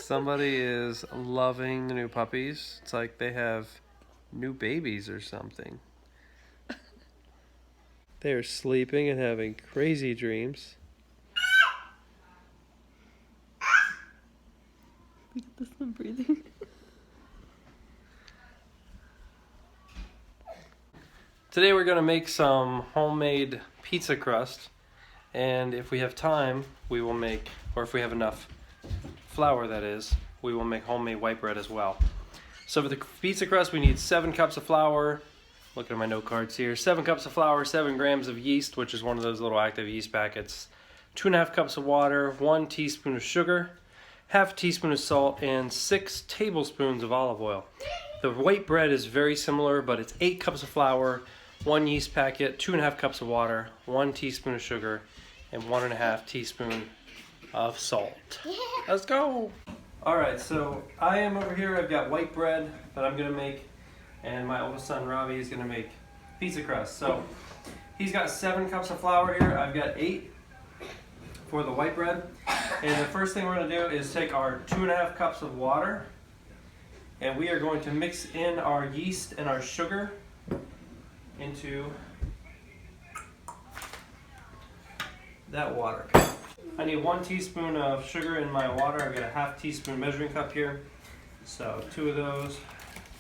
Somebody is loving the new puppies. It's like they have new babies or something. They're sleeping and having crazy dreams. Look at this one breathing. Today we're going to make some homemade pizza crust, and if we have time we will make, or if we have enough flour that is, we will make homemade white bread as well. So for the pizza crust we need 7 cups of flour. Looking at my note cards here. 7 cups of flour, 7 grams of yeast, which is one of those little active yeast packets, 2.5 cups of water, 1 teaspoon of sugar, half a teaspoon of salt, and 6 tablespoons of olive oil. The white bread is very similar, but it's 8 cups of flour, 1 yeast packet, 2.5 cups of water, 1 teaspoon of sugar, and 1.5 teaspoon of salt. Let's go! Alright, so I am over here. I've got white bread that I'm going to make, and my oldest son Ravi is going to make pizza crust. So he's got 7 cups of flour here. I've got 8 for the white bread. And the first thing we're going to do is take our 2.5 cups of water, and we are going to mix in our yeast and our sugar into that water. I need 1 teaspoon of sugar in my water. I've got a half teaspoon measuring cup here. So 2 of those.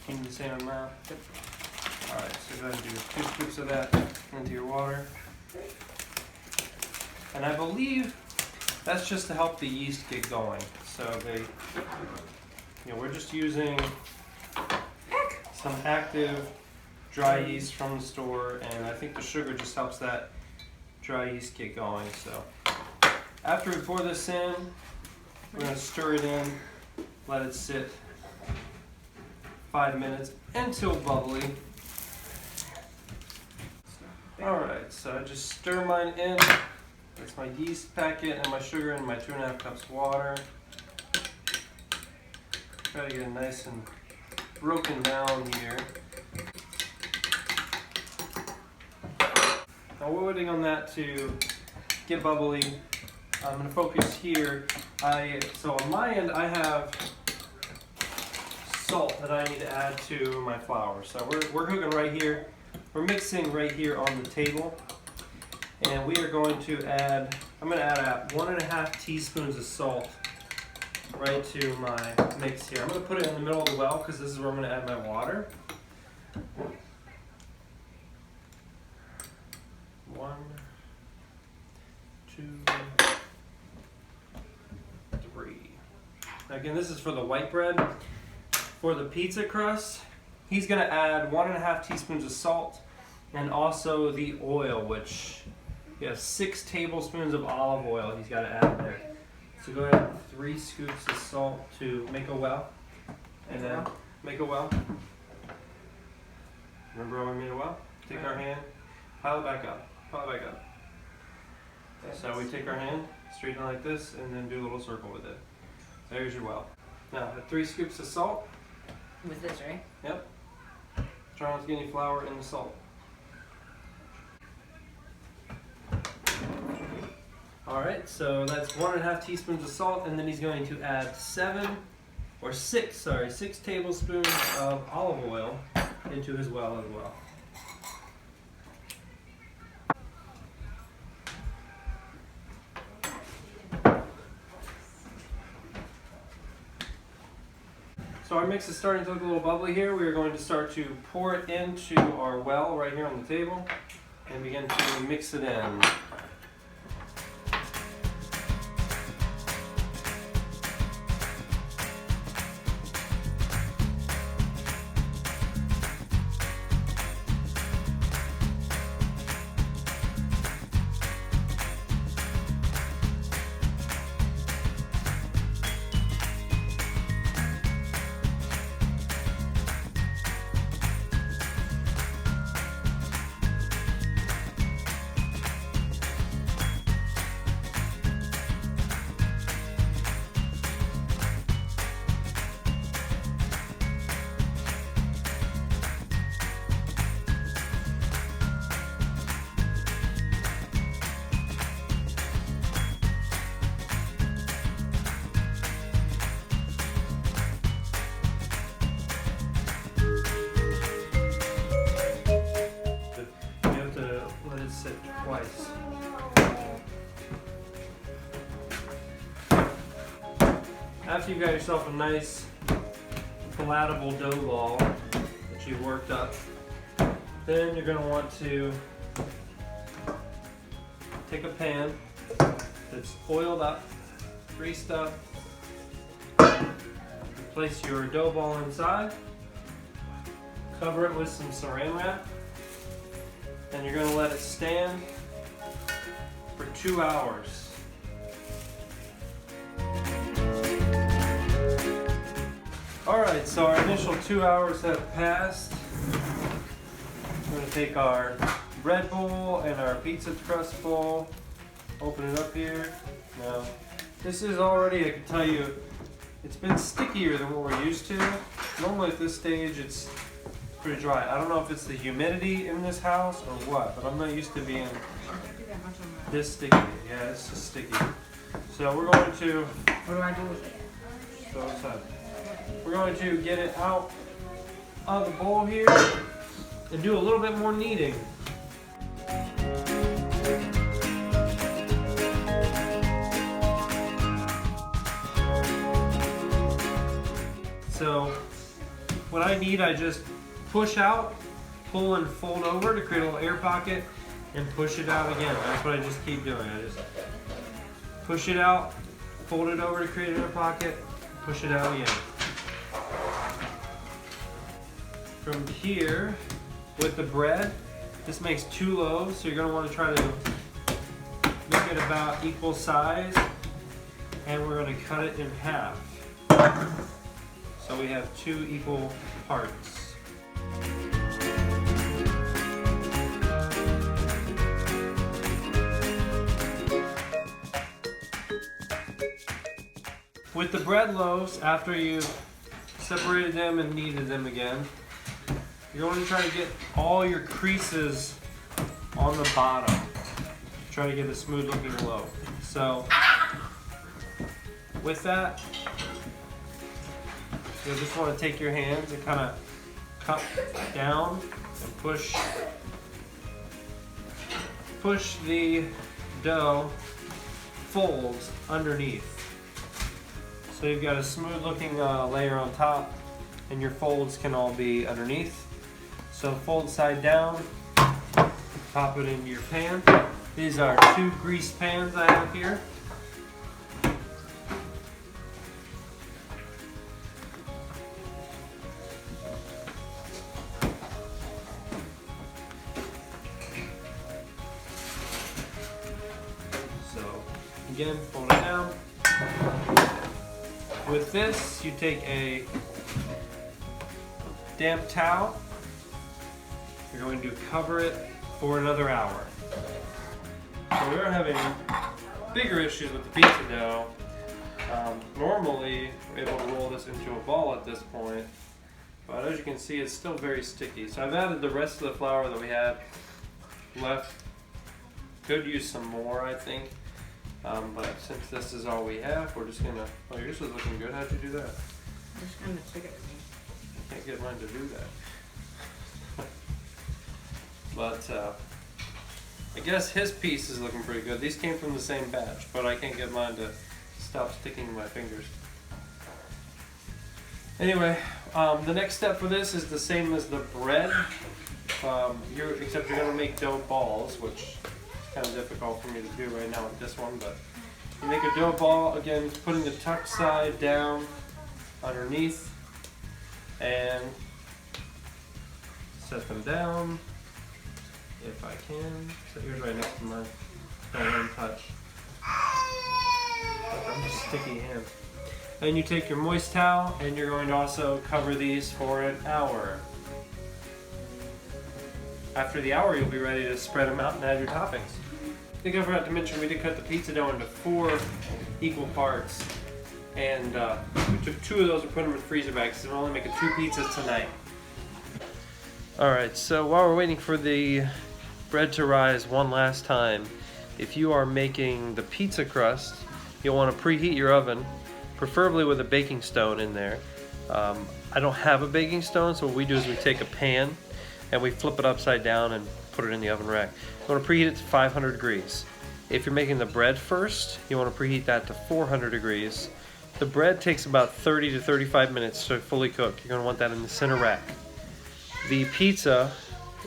You need the same amount. Yep. Alright, so go ahead and do 2 scoops of that into your water. And I believe that's just to help the yeast get going. So we're just using some active dry yeast from the store, and I think the sugar just helps that dry yeast get going. So after we pour this in, we're going to stir it in, let it sit 5 minutes until bubbly. Alright, so I just stir mine in. That's my yeast packet and my sugar and my 2.5 cups of water. Try to get it nice and broken down here. Now we're waiting on that to get bubbly. I'm going to focus here. So on my end I have salt that I need to add to my flour. So we're cooking right here. We're mixing right here on the table. And we are going to add, I'm going to add 1.5 teaspoons of salt right to my mix here. I'm going to put it in the middle of the well because this is where I'm going to add my water. 1, 2, 3. Again, this is for the white bread. For the pizza crust, he's going to add 1.5 teaspoons of salt and also the oil, which you have 6 tablespoons of olive oil he's got to add there. So go ahead, 3 scoops of salt to make a well, and then make a well. Remember how we made a well? Take our hand, pile it back up, pile it back up. So we take our hand, straighten it like this, and then do a little circle with it. There's your well. Now, 3 scoops of salt. With this, right? Yep. Try not to get any flour in the salt. Alright, so that's 1.5 teaspoons of salt, and then he's going to add 6 tablespoons of olive oil into his well as well. So our mix is starting to look a little bubbly here. We are going to start to pour it into our well right here on the table and begin to mix it in. after you got yourself a nice palatable dough ball that you've worked up, then you're going to want to take a pan that's oiled up, greased up, place your dough ball inside, cover it with some saran wrap, and you're going to let it stand for 2 hours. Alright, so our initial 2 hours have passed. We're going to take our bread bowl and our pizza crust bowl, open it up here. Now, this is already, I can tell you, it's been stickier than what we're used to. Normally at this stage it's pretty dry. I don't know if it's the humidity in this house or what, but I'm not used to being this sticky. Yeah, it's just sticky. So we're going to, What do I do with it? so inside. We're going to get it out of the bowl here and do a little bit more kneading. So what I need, I just push out, pull and fold over to create a little air pocket, and push it out again. That's what I just keep doing. I just push it out, fold it over to create an air pocket, push it out again. From here, with the bread, this makes 2 loaves, so you're going to want to try to make it about equal size, and we're going to cut it in half. So we have 2 equal parts. With the bread loaves, after you've separated them and kneaded them again, you're going to try to get all your creases on the bottom. Try to get a smooth looking loaf. So with that, you'll just want to take your hands and kind of cup down and push the dough folds underneath. So you've got a smooth looking layer on top, and your folds can all be underneath. So fold side down, pop it into your pan. These are 2 greased pans I have here. So again, fold it down. With this, you take a damp towel. You're going to cover it for another hour. So we're having bigger issues with the pizza dough. Normally, we're able to roll this into a ball at this point, but as you can see, it's still very sticky. So I've added the rest of the flour that we had left. Could use some more, I think. But since this is all we have, we're just gonna, oh, yours was looking good. How'd you do that? I'm just gonna stick it. I can't get mine to do that. But I guess his piece is looking pretty good. These came from the same batch, but I can't get mine to stop sticking to my fingers. Anyway, the next step for this is the same as the bread, except you're gonna make dough balls, which is kind of difficult for me to do right now with this one, but you make a dough ball, again, putting the tuck side down underneath, and set them down, if I can. Set yours right next to mine. Don't let them touch. I'm just sticky hand. Then you take your moist towel, and you're going to also cover these for an hour. After the hour, you'll be ready to spread them out and add your toppings. I think I forgot to mention we did cut the pizza dough into 4 equal parts, and we took 2 of those and put them in freezer bags, so we're only making 2 pizzas tonight. Alright, so while we're waiting for the bread to rise one last time, if you are making the pizza crust, you'll want to preheat your oven, preferably with a baking stone in there. I don't have a baking stone, so what we do is we take a pan and we flip it upside down and put it in the oven rack. You want to preheat it to 500 degrees. If you're making the bread first, you want to preheat that to 400 degrees The bread takes about 30 to 35 minutes to fully cook. You're going to want that in the center rack. The pizza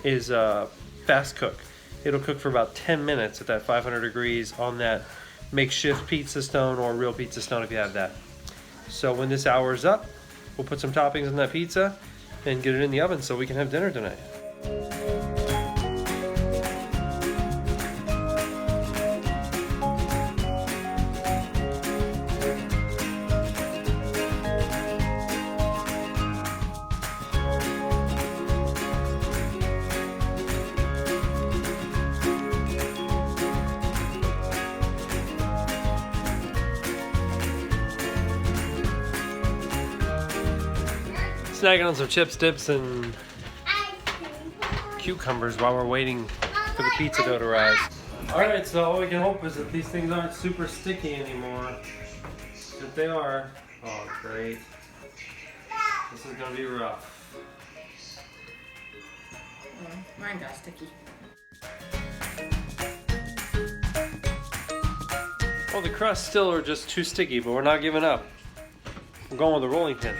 is a fast cook. It'll cook for about 10 minutes at that 500 degrees on that makeshift pizza stone or real pizza stone if you have that. So when this hour is up, we'll put some toppings on that pizza and get it in the oven so we can have dinner tonight. Snagging on some chips, dips, and cucumbers while we're waiting for the pizza dough to rise. Alright, so all we can hope is that these things aren't super sticky anymore. If they are, oh great. This is gonna be rough. Oh, mine got sticky. Well, the crusts still are just too sticky, but we're not giving up. I'm going with a rolling pin.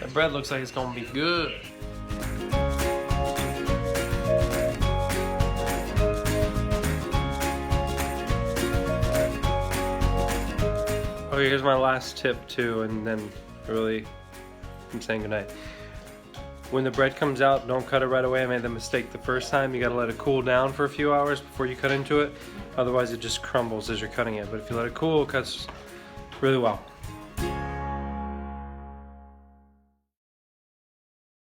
That bread looks like it's gonna be good. Okay, here's my last tip too, and then really I'm saying goodnight. When the bread comes out, don't cut it right away. I made the mistake the first time. You gotta let it cool down for a few hours before you cut into it. Otherwise it just crumbles as you're cutting it. But if you let it cool, it cuts really well.